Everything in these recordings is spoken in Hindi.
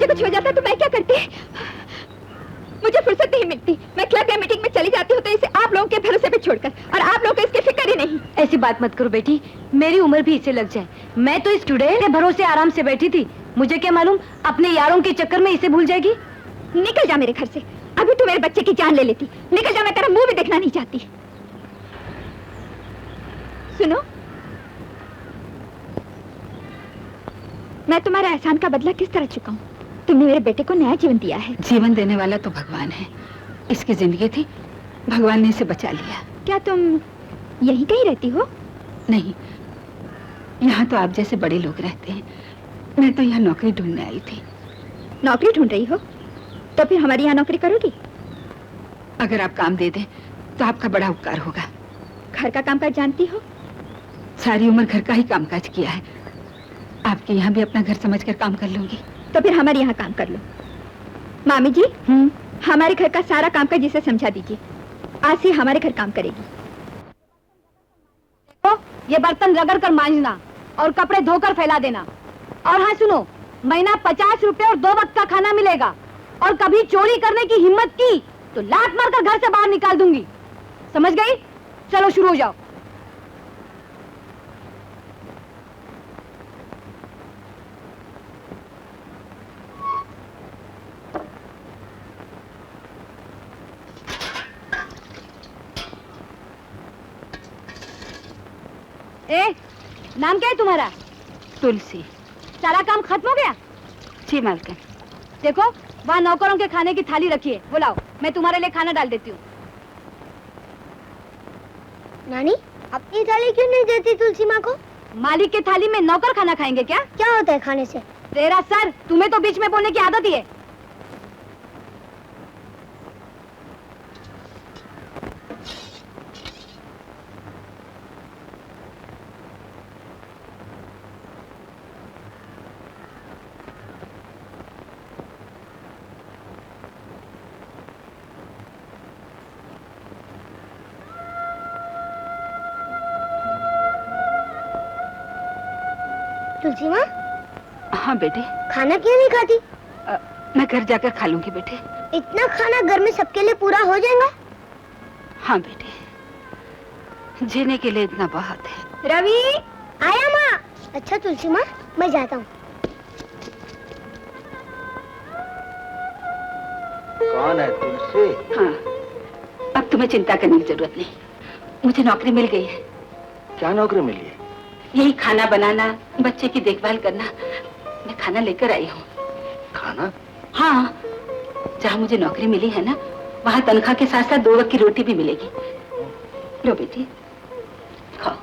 कुछ हो जाता तो मैं क्या करती? मुझे फुर्सत नहीं मिलती। मैं क्लब या मीटिंग में चली जाती हूँ तो इसे आप लोगों के भरोसे पे छोड़कर, और आप लोगों को इसकी फिक्र ही नहीं। ऐसी बात मत करो बेटी, मेरी उम्र भी इसे लग जाए। मैं तो इस टुडे के भरोसे आराम से बैठी थी, मुझे क्या मालूम अपने यारों के चक्कर में इसे भूल जाएगी। निकल जा मेरे घर से, अभी तू मेरे बच्चे की जान ले लेती। निकल जा, मैं तेरा मुंह भी देखना नहीं चाहती। सुनो, मैं तुम्हारे एहसान का बदला किस तरह चुकाऊं? तुमने मेरे बेटे को नया जीवन दिया है। जीवन देने वाला तो भगवान है। इसकी जिंदगी थी, भगवान ने इसे बचा लिया। क्या तुम यहीं कहीं रहती हो? नहीं, यहाँ तो आप जैसे बड़े लोग रहते हैं। मैं तो यहाँ नौकरी ढूंढने आई थी। नौकरी ढूंढ रही हो? तो फिर हमारे यहाँ नौकरी करोगी? अगर आप काम दे दें तो आपका बड़ा उपकार होगा। घर का कामकाज जानती हो? सारी उम्र घर का ही कामकाज किया है। आपके यहाँ भी अपना घर समझकर काम कर लूंगी। तो फिर हमारे यहाँ काम कर लो। मामी जी, हमारे घर का सारा कामकाज जिसे समझा दीजिए। आज से हमारे घर काम करेगी। तो ये बर्तन रगड़ कर मांजना और कपड़े धोकर फैला देना। और हाँ सुनो, महीना 50 रुपए और 2 वक्त का खाना मिलेगा। और कभी चोरी करने की हिम्मत की तो लात मारकर घर से बाहर निकाल दूंगी। समझ गई? चलो शुरू हो जाओ। ए, नाम क्या है तुम्हारा? तुलसी। सारा काम खत्म हो गया? जी मालकिन। देखो वहाँ नौकरों के खाने की थाली रखी है, बुलाओ, मैं तुम्हारे लिए खाना डाल देती हूँ। नानी, अपनी थाली क्यों नहीं देती तुलसी माँ को? मालिक की थाली में नौकर खाना खाएंगे क्या? क्या होता है खाने से? तेरा सर, तुम्हें तो बीच में बोलने की आदत ही है। तुलसी माँ? हाँ बेटे। खाना क्यों नहीं खाती? मैं घर जाकर खा लूंगी बेटे। इतना खाना घर में सबके लिए पूरा हो जाएगा? हाँ बेटे, जीने के लिए इतना बहुत है। रवि, आया माँ। अच्छा तुलसी माँ, मैं जाता हूँ। कौन है तुलसी? हाँ, अब तुम्हें चिंता करने की जरूरत नहीं, मुझे नौकरी मिल गई है। क्या नौकरी मिली है? यही खाना बनाना, बच्चे की देखभाल करना। मैं खाना लेकर आई हूँ। खाना? हाँ, जहाँ मुझे नौकरी मिली है ना, वहाँ तनख्वाह के साथ साथ 2 वक्त की रोटी भी मिलेगी। लो बेटी, खाओ,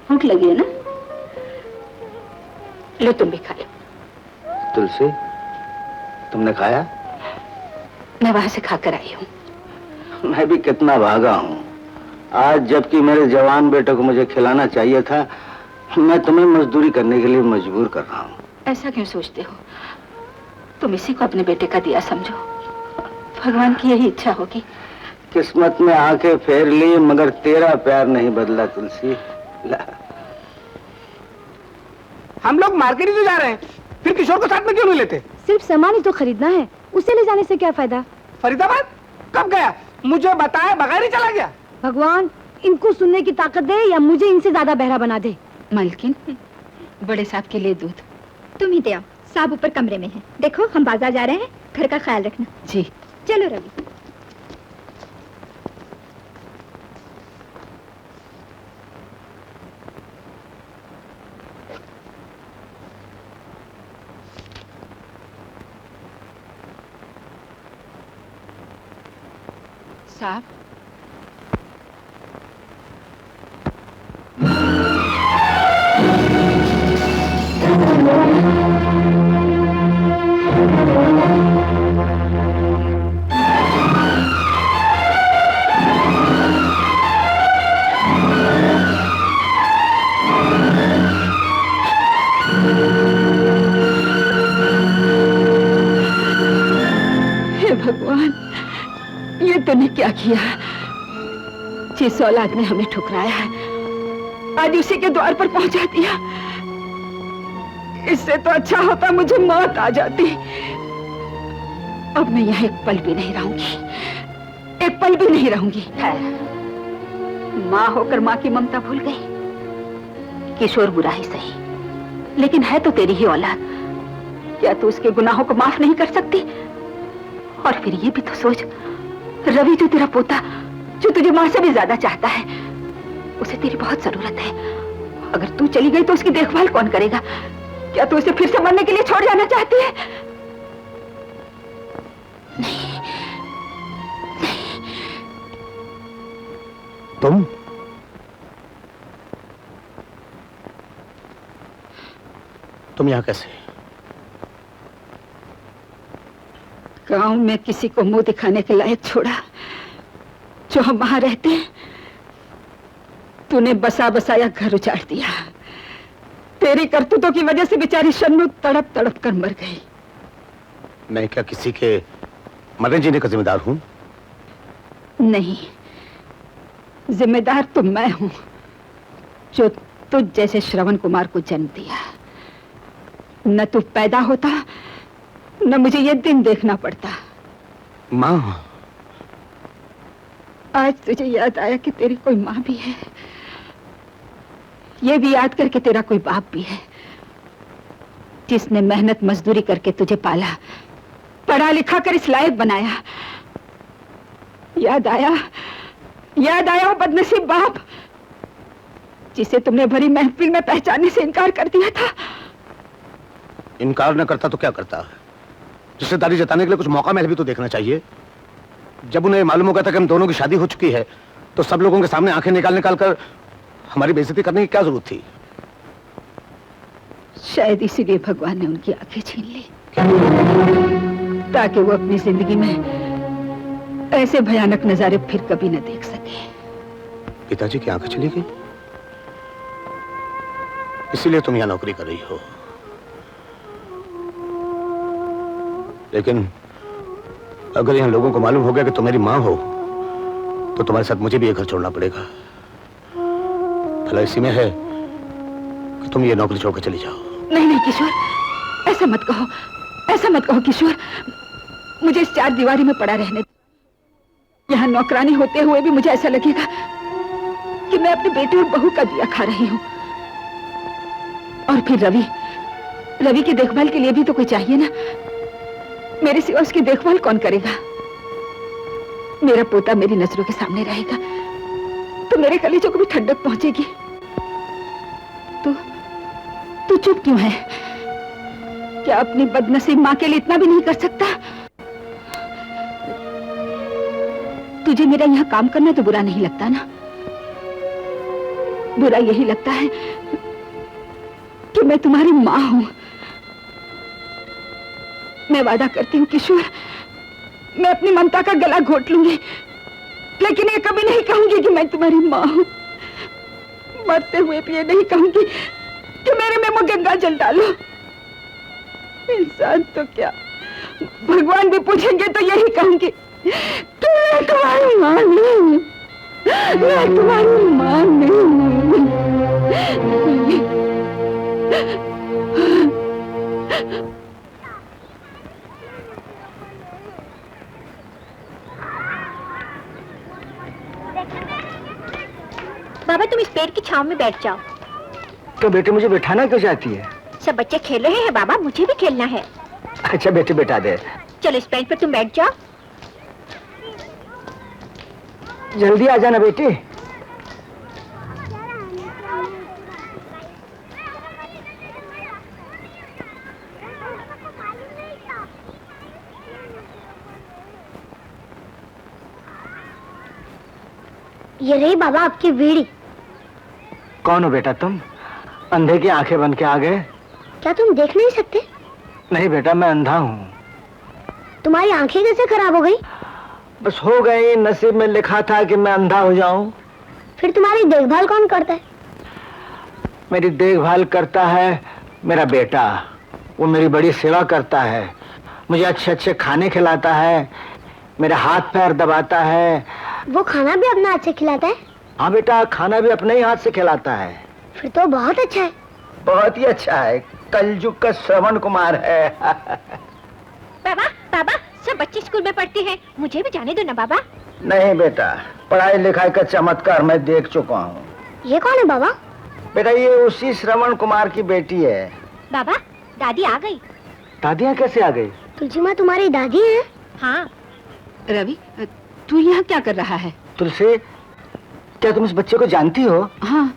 भूख लगी है ना? लो तुम भी खा लो। तुलसी, तुमने खाया? मैं वहाँ से खाकर आई हूँ। मैं भी कितना भागा हूँ आज, जबकि मेरे जवान बेटे को मुझे खिलाना चाहिए था। मैं तुम्हें मजदूरी करने के लिए मजबूर कर रहा हूँ। ऐसा क्यों सोचते हो? तुम इसी को अपने बेटे का दिया समझो। भगवान की यही इच्छा होगी। किस्मत में आंखें फेर ली, मगर तेरा प्यार नहीं बदला तुलसी। हम लोग मार्केट ही तो जा रहे हैं, फिर किशोर को साथ में क्यों नहीं लेते? सिर्फ सामान ही तो खरीदना है, उसे ले जाने से क्या फायदा? फरीदाबाद कब गया? मुझे बताया बगैर ही चला गया। भगवान इनको सुनने की ताकत दे या मुझे इनसे ज्यादा बहरा बना दे। मालकिन, बड़े साहब के लिए दूध। तुम ही दे आओ, साहब ऊपर कमरे में हैं। देखो हम बाजार जा रहे हैं, घर का ख्याल रखना। जी। चलो रवि। साहब, भगवान, ये तूने क्या किया? जिस औलाद ने हमें ठुकराया है, आज उसी के द्वार पर पहुंचा दिया। इससे तो अच्छा होता मुझे मौत आ जाती। अब मैं यहाँ एक पल भी नहीं रहूंगी, एक पल भी नहीं रहूंगी। है माँ होकर माँ की ममता भूल गई। किशोर बुरा ही सही, लेकिन है तो तेरी ही औलाद। क्या तू उसके गुनाहों को माफ नहीं कर सकती? और फिर ये भी तो सोच, रवि जो तेरा पोता, जो तुझे माँ से भी ज्यादा चाहता है, उसे तेरी बहुत जरूरत है। अगर तू चली गई तो उसकी देखभाल कौन करेगा? क्या तू उसे फिर से मरने के लिए छोड़ जाना चाहती है? नहीं, नहीं। तुम यहाँ कैसे? गांव में किसी को मुंह दिखाने के लायक छोड़ा जो हम वहां रहते हैं। तूने बसा बसाया घर उजाड़ दिया। तेरी करतूतों की वजह से बेचारी शन्नू तड़प तड़प कर मर गई। मैं क्या किसी के मरने जीने का जिम्मेदार हूं? नहीं, जिम्मेदार तो मैं हूं, जो तुझ जैसे श्रवण कुमार को जन्म दिया। न तू पैदा होता, न मुझे ये दिन देखना पड़ता। माँ, आज तुझे याद आया कि तेरी कोई माँ भी है। ये भी याद करके तेरा कोई बाप भी है, जिसने मेहनत मजदूरी करके तुझे पाला, पढ़ा लिखा कर इस लायक बनाया। याद आया वो बदनसीब बाप जिसे तुमने भरी महफिल में पहचानने से इनकार कर दिया था। इनकार न करता तो क्या करता? रिश्तेदारी जताने के लिए कुछ मौका महल भी तो देखना चाहिए। जब उन्हें मालूम हो गया था कि हम दोनों की शादी हो चुकी है, तो सब लोगों के सामने आंखें निकाल निकाल कर हमारी बेइज्जती करने की क्या जरूरत थी? शायद इसीलिए भगवान ने उनकी आंखें छीन ली, ताकि वो अपनी जिंदगी में ऐसे भयानक नजारे फिर कभी न देख सके। पिताजी की आंखें चली गई, इसीलिए तुम यहाँ नौकरी कर रही हो। लेकिन अगर यहाँ लोगों को मालूम हो गया कि तुम मेरी माँ हो, तो तुम्हारे साथ मुझे भी ये घर छोड़ना पड़ेगा। भला इसी में है कि तुम ये नौकरी छोड़कर चली जाओ। नहीं नहीं किशोर, ऐसा मत कहो, ऐसा मत कहो किशोर। मुझे इस चार दीवारी में पड़ा रहने दो। यहाँ नौकरानी होते हुए भी मुझे ऐसा लगेगा कि मैं अपने बेटे और बहू का दिया खा रही हूँ। और फिर रवि की देखभाल के लिए भी तो कोई चाहिए ना। मेरे सिवा उसकी देखभाल कौन करेगा? मेरा पोता मेरी नजरों के सामने रहेगा तो मेरे कलेजों को भी ठंडक पहुंचेगी। तू चुप क्यों है? क्या अपनी बदनसीब मां के लिए इतना भी नहीं कर सकता? तुझे मेरा यहाँ काम करना तो बुरा नहीं लगता ना? बुरा यही लगता है कि मैं तुम्हारी मां हूं। मैं वादा करती हूँ किशोर, मैं अपनी ममता का गला घोट लूंगी, लेकिन ये कभी नहीं कहूंगी कि मैं तुम्हारी मां हूं। मरते हुए भी ये नहीं कहूंगी कि मेरे में मुंह गंगा जल डालो। इंसान तो क्या, भगवान भी पूछेंगे तो यही कहूंगी कि मैं तुम्हारी मां नहीं हूं, मैं तुम्हारी मां नहीं हूं। बाबा तुम इस पेड़ की छांव में बैठ जाओ। तो बेटे मुझे बिठाना क्यों चाहती है? सब बच्चे खेल रहे हैं बाबा, मुझे भी खेलना है। अच्छा बेटे बैठा दे। चलो इस बेंच पर तुम बैठ जाओ। जल्दी आ जाना बेटी। ये रही बाबा आपकी बीड़ी। कौन हो बेटा तुम? अंधे की आंखें बन के आ गए? क्या तुम देख नहीं सकते? नहीं बेटा, मैं अंधा हूँ। तुम्हारी आंखें कैसे खराब हो गई? बस हो गई, नसीब में लिखा था कि मैं अंधा हो जाऊं। फिर तुम्हारी देखभाल कौन करता है? मेरी देखभाल करता है मेरा बेटा। वो मेरी बड़ी सेवा करता है, मुझे अच्छे अच्छे खाने खिलाता है, मेरे हाथ पैर दबाता है। वो खाना भी अपना हाथ से खिलाता है? हाँ बेटा, खाना भी अपने ही हाथ से खिलाता है। फिर तो बहुत अच्छा है। बहुत ही अच्छा है, कलयुग का श्रवण कुमार है। बाबा बाबा सब सब बच्चे स्कूल में पढ़ते हैं, मुझे भी जाने दो ना बाबा। नहीं बेटा, पढ़ाई लिखाई का चमत्कार मैं देख चुका हूँ। ये कौन है बाबा? बेटा ये उसी श्रवण कुमार की बेटी है। बाबा दादी आ गई। दादियाँ कैसे आ गई? तुलसी माँ तुम्हारी दादी है? हाँ। रवि, तू यहाँ क्या कर रहा है? तुलसी, क्या तुम इस बच्चे को जानती हो? हाँ,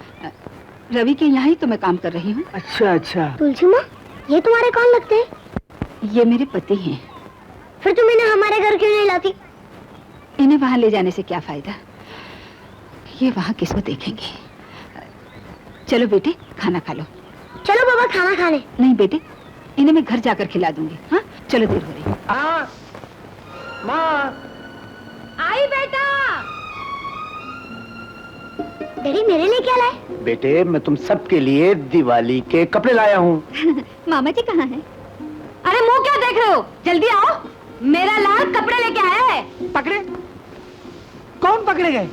रवि के यहाँ ही तो मैं काम कर रही हूँ। अच्छा अच्छा। तुलसी माँ, ये तुम्हारे कौन लगते हैं? ये मेरे पति हैं। फिर तुम इन्हें हमारे घर क्यों नहीं लाती? इन्हें वहाँ ले जाने से क्या फायदा? ये वहाँ किसको देखेंगे? चलो बेटे, खाना खा लो। चलो बाबा खाना खाने। नहीं बेटे, इन्हें मैं घर जाकर खिला दूंगी। हाँ चलो, देर हो रही है। माँ, आई बेटा। डैडी मेरे लिए क्या लाए? बेटे मैं तुम सबके लिए दिवाली के कपड़े लाया हूँ। मामा जी कहाँ हैं? अरे मुंह क्या देख रहे हो, जल्दी आओ, मेरा लाल कपड़े लेके आया है। पकड़े? कौन पकड़े गए?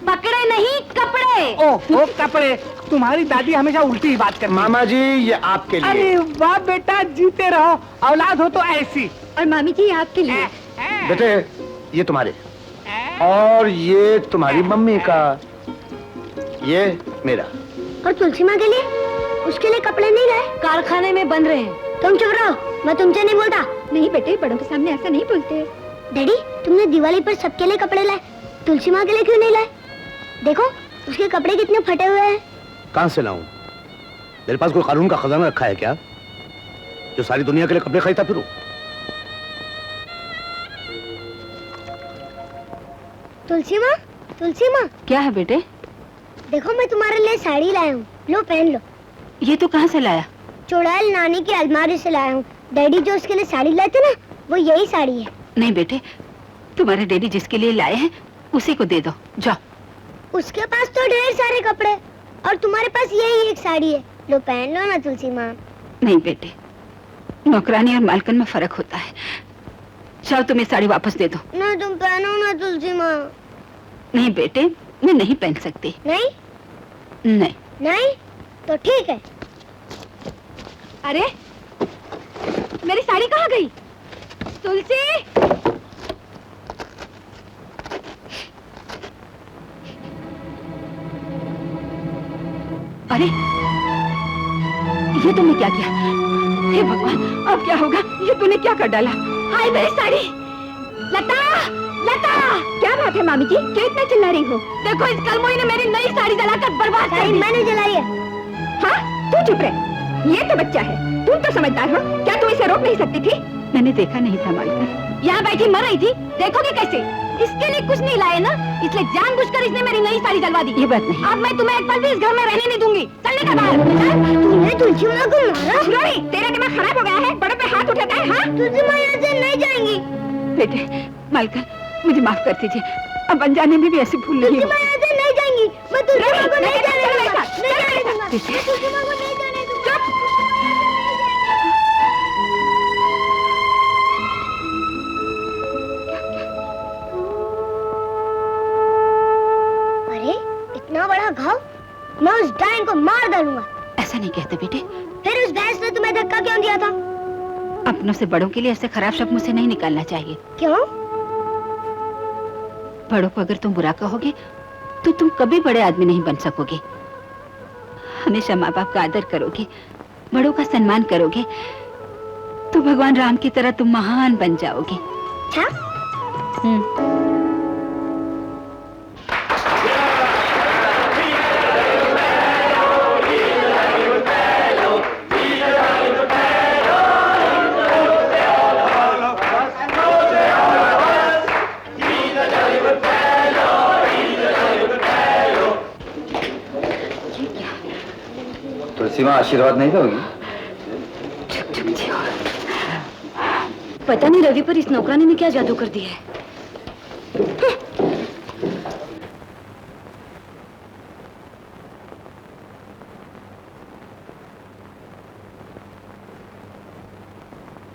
पकड़े नहीं, कपड़े। ओ कपड़े। तुम्हारी दादी हमेशा उल्टी ही बात करती है। मामा जी ये आपके लिए। अरे वाह बेटा, जीते रहो, औलाद हो तो ऐसी। और मामी जी आपके लिए। बेटे ये तुम्हारे, और ये तुम्हारी मम्मी का, ये मेरा। और तुलसी माँ के लिए? उसके लिए कपड़े नहीं लाए? कारखाने में बन रहे हैं। तुम चुप रहो, मैं तुमसे नहीं बोलता। नहीं बेटे, बड़ों के सामने ऐसा नहीं बोलते। डैडी तुमने दिवाली पर सबके लिए कपड़े लाए, तुलसी माँ के लिए क्यों नहीं लाए? देखो उसके कपड़े कितने फटे हुए हैं। कहां से लाऊं? मेरे पास कोई कानून का खजाना रखा है क्या, जो सारी दुनिया के लिए कपड़े खरीदता फिरूं? तुलसी माँ, तुलसी माँ, क्या है बेटे? देखो मैं तुम्हारे लिए साड़ी लाया हूँ, लो पहन लो। ये तो कहाँ से लाया? चुड़ैल नानी की अलमारी से लाया हूँ। डैडी जो उसके लिए साड़ी लाए थे ना, वो यही साड़ी है। नहीं बेटे, तुम्हारे डैडी जिसके लिए लाए हैं उसी को दे दो, जाओ। उसके पास तो ढेर सारे कपड़े, और तुम्हारे पास यही एक साड़ी है, लो पहन लो ना तुलसी माँ। नहीं बेटे, नौकरानी और मालकन में फर्क होता है। जाओ, तुम्हें साड़ी वापस दे दो। ना तुम पहनो ना तुलसी माँ। नहीं बेटे, मैं नहीं पहन सकती। नहीं नहीं। नहीं तो ठीक है। अरे मेरी साड़ी कहाँ गई? तुलसी, अरे ये तुमने क्या किया? हे भगवान, अब क्या होगा? ये तूने क्या कर डाला? हाय मेरी साड़ी। लता, लता, क्या बात है मामी जी, क्यों इतना चिल्ला रही हो? देखो इस कलमोई ने मेरी नई साड़ी जलाकर बर्बाद कर साड़ी दी। मैंने जलाई है। हाँ, तू चुप रह, ये तो बच्चा है, तुम तो समझदार हो, क्या तू इसे रोक नहीं सकती थी? मैंने देखा नहीं था मालकिन। यहाँ बैठी मर रही थी, देखोगे कैसे? इसके लिए कुछ नहीं लाए ना, इसलिए जानबूझकर इसने मेरी नई साड़ी जलवा दी। ये बात नहीं। अब मैं तुम्हें एक पल भी इस घर में रहने नहीं दूंगी। चलने का बाहर। तुमने तुलसी माँ को मारा? रोही, तेरा दिमाग खराब हो गया है, बड़ों पे हाथ उठाता है। हाँ, तुलसी माँ यहाँ से नहीं जाएंगी। बेटे, मालकिन मुझे माफ कर दीजिए, अब अनजाने में भी ऐसी भूल नहीं तुलसी हुई। माँ यहाँ से नहीं जाएंगी। मैं तुलसी माँ को नहीं जाने दूंगा। नहीं जाने दूंगा। बेटे। मैं तुलसी माँ को नहीं जाने दूंगा। अरे इतना बड़ा घाव, मैं उस डायन को मार डालूंगा। ऐसा नहीं कहते बेटे, फिर उस भैंस ने तुम्हें धक्का क्यों दिया था? अपनों से बड़ों के लिए ऐसे खराब शब्द मुझसे नहीं निकालना चाहिए। क्यों? बड़ों को अगर तुम बुरा कहोगे तो तुम कभी बड़े आदमी नहीं बन सकोगे। हमेशा माँ बाप का आदर करोगे, बड़ों का सम्मान करोगे, तो भगवान राम की तरह तुम महान बन जाओगे। अच्छा? तुलसी माँ आशीर्वाद नहीं दोगी? पता नहीं रवि पर इस नौकरानी ने क्या जादू कर दिया है।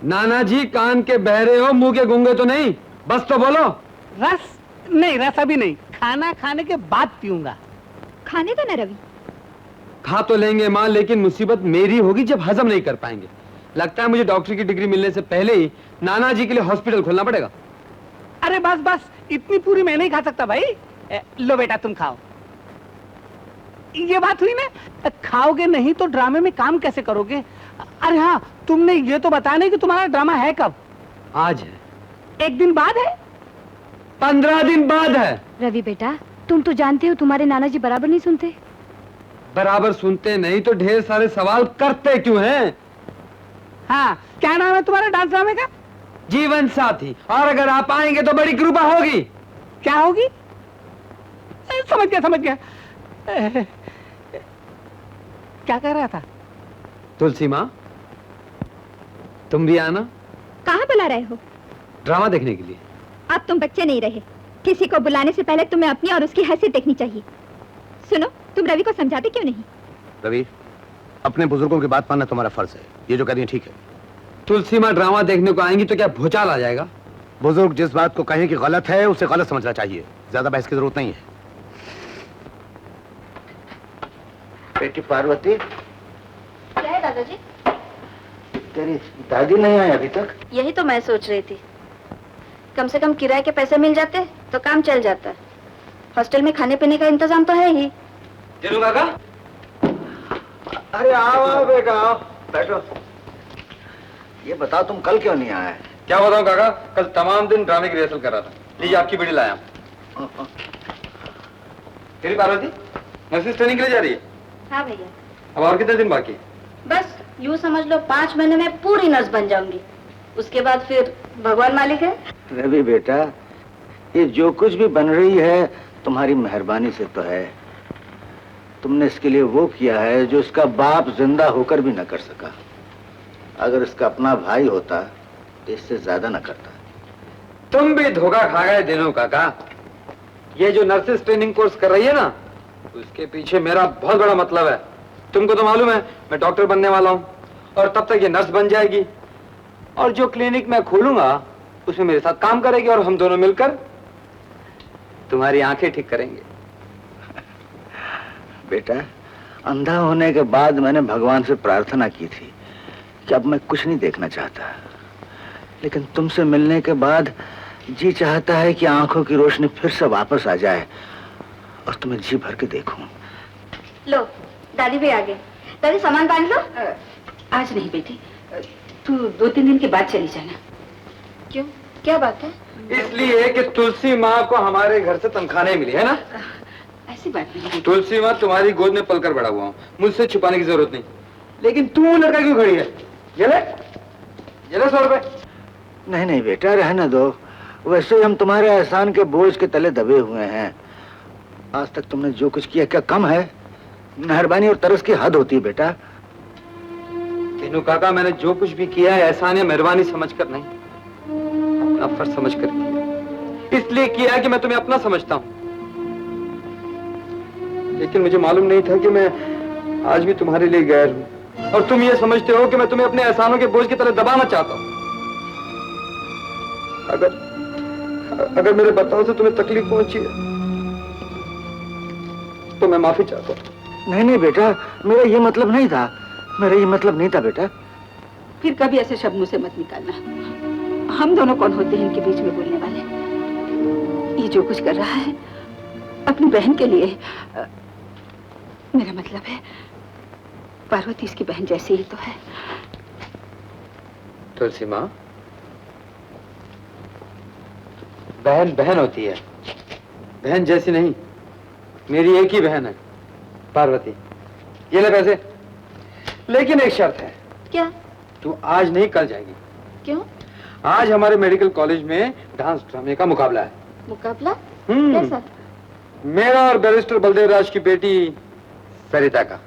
नाना जी कान के बहरे हो, मुंह के गूंगे तो नहीं, बस तो बोलो। रस नहीं, रस अभी नहीं, खाना खाने के बाद पीऊंगा। खाने दो ना रवि। खा तो लेंगे माँ, लेकिन मुसीबत मेरी होगी जब हजम नहीं कर पाएंगे। लगता है मुझे डॉक्टर की डिग्री मिलने से पहले ही नाना जी के लिए हॉस्पिटल खोलना पड़ेगा। अरे बस बस, इतनी पूरी मैं नहीं खा सकता भाई। लो बेटा तुम खाओ। ये बात हुई ना, खाओगे नहीं तो ड्रामे में काम कैसे करोगे? अरे हाँ, तुमने ये तो बताया कि तुम्हारा ड्रामा है कब? आज है। एक दिन बाद है? 15 दिन बाद है। रवि बेटा, तुम तो जानते हो तुम्हारे नाना जी बराबर नहीं सुनते। बराबर सुनते नहीं तो ढेर सारे सवाल करते क्यों हैं? हाँ, क्या नाम है तुम्हारे डांस ड्रामे का? जीवन साथी। और अगर आप आएंगे तो बड़ी कृपा होगी। क्या होगी? समझ गया समझ गया। क्या कह रहा था? तुलसी माँ, तुम भी आना कहाँ बुला रहे हो? ड्रामा देखने के लिए। अब तुम बच्चे नहीं रहे। किसी को बुलाने से पहले तुम्हें अपनी और उसकी हैसियत देखनी चाहिए। सुनो, तुम रवि को समझाते क्यों नहीं? रवि, अपने बुजुर्गों की बात मानना तुम्हारा फर्ज है। ये जो कह रही है ठीक है। तुलसी माँ ड्रामा देखने को आएंगी तो क्या भूचाल आ जाएगा? बुजुर्ग जिस बात को कहें कि गलत है उसे गलत समझना चाहिए। ज्यादा बहस की जरूरत नहीं है। बेटी पार्वती, क्या है दादाजी? तेरी दादी नहीं आई अभी तक? यही तो मैं सोच रही थी। कम से कम किराए के पैसे मिल जाते तो काम चल जाता। हॉस्टल में खाने पीने का इंतजाम तो है ही। दिनू काका, अरे आओ आओ बेटा आओ, बैठो। ये बताओ तुम कल क्यों नहीं आए? क्या बताऊं काका, कल तमाम दिन ड्रामे की रिहर्सल कर रहा था। लीजिए आपकी बेटी लाया। तेरी पार्वती नर्सिंग ट्रेनिंग के लिए जा रही है? हाँ भैया। अब और कितने दिन बाकी? बस यूँ समझ लो 5 महीने में पूरी नर्स बन जाऊंगी। उसके बाद फिर भगवान मालिक है। रवि बेटा, ये जो कुछ भी बन रही है तुम्हारी मेहरबानी से तो है। तुमने इसके लिए वो किया है जो इसका बाप जिंदा होकर भी न कर सका। अगर इसका अपना भाई होता तो इससे ज्यादा न करता। तुम भी धोखा खा गए दिनू काका। ये जो नर्सिस ट्रेनिंग कोर्स कर रही है ना, उसके पीछे मेरा बहुत बड़ा मतलब है। तुमको तो मालूम है मैं डॉक्टर बनने वाला हूँ, और तब तक ये नर्स बन जाएगी, और जो क्लिनिक मैं खोलूंगा उसमें मेरे साथ काम करेगी, और हम दोनों मिलकर तुम्हारी आंखें ठीक करेंगे। बेटा, अंधा होने के बाद मैंने भगवान से प्रार्थना की थी कि अब मैं कुछ नहीं देखना चाहता, लेकिन तुमसे मिलने के बाद जी चाहता है कि आंखों की रोशनी फिर से वापस आ जाए और तुम्हें जी भर के देखूं। लो, दादी भी आ गई। दादी सामान बांध लो। आज नहीं बेटी, तू 2-3 दिन के बाद चली जाना। क्यों, क्या बात है? इसलिए कि तुलसी माँ को हमारे घर से तनख्वाह नहीं मिली है ना। ऐसी बात नहीं। तुलसी माँ तुम्हारी गोद में पलकर बड़ा हुआ हूँ, मुझसे छुपाने की जरूरत नहीं। लेकिन तू लड़का क्यों खड़ी है? ये ले 100 रुपए। नहीं नहीं बेटा, रहने दो। वैसे ही हम तुम्हारे एहसान के बोझ के तले दबे हुए हैं। आज तक तुमने जो कुछ किया क्या कम है? मेहरबानी और तरस की हद होती है बेटा। तीनू काका, मैंने जो कुछ भी किया है एहसान या मेहरबानी समझकर नहीं, अपना फर्ज समझकर किया। इसलिए किया कि मैं तुम्हें अपना समझता हूँ, लेकिन मुझे मालूम नहीं था कि मैं आज भी तुम्हारे लिए गैर हूँ, और तुम ये समझते हो कि मैं तुम्हें अपने एहसानों के बोझ की तरह दबाना चाहता हूँ। अगर मेरे बताओ से तुम्हें तकलीफ पहुंची है तो मैं माफी चाहता हूँ। नहीं नहीं बेटा, मेरा ये मतलब नहीं था। मेरा ये मतलब नहीं था बेटा। फिर कभी ऐसे शब्द मुंह से मत निकालना। हम दोनों कौन होते हैं इनके बीच में बोलने वाले? ये जो कुछ कर रहा है अपनी बहन के लिए, मेरा मतलब है पार्वती इसकी बहन जैसी ही तो है। तुलसी माँ, बहन बहन होती है, बहन जैसी नहीं। मेरी एक ही बहन है, पार्वती। ये ले पैसे, लेकिन एक शर्त है। क्या? तू आज नहीं कल जाएगी। क्यों? आज हमारे मेडिकल कॉलेज में डांस ड्रामे का मुकाबला है। मुकाबला? कैसा? मेरा और बैरिस्टर बलदेव राज की बेटी सरिता का।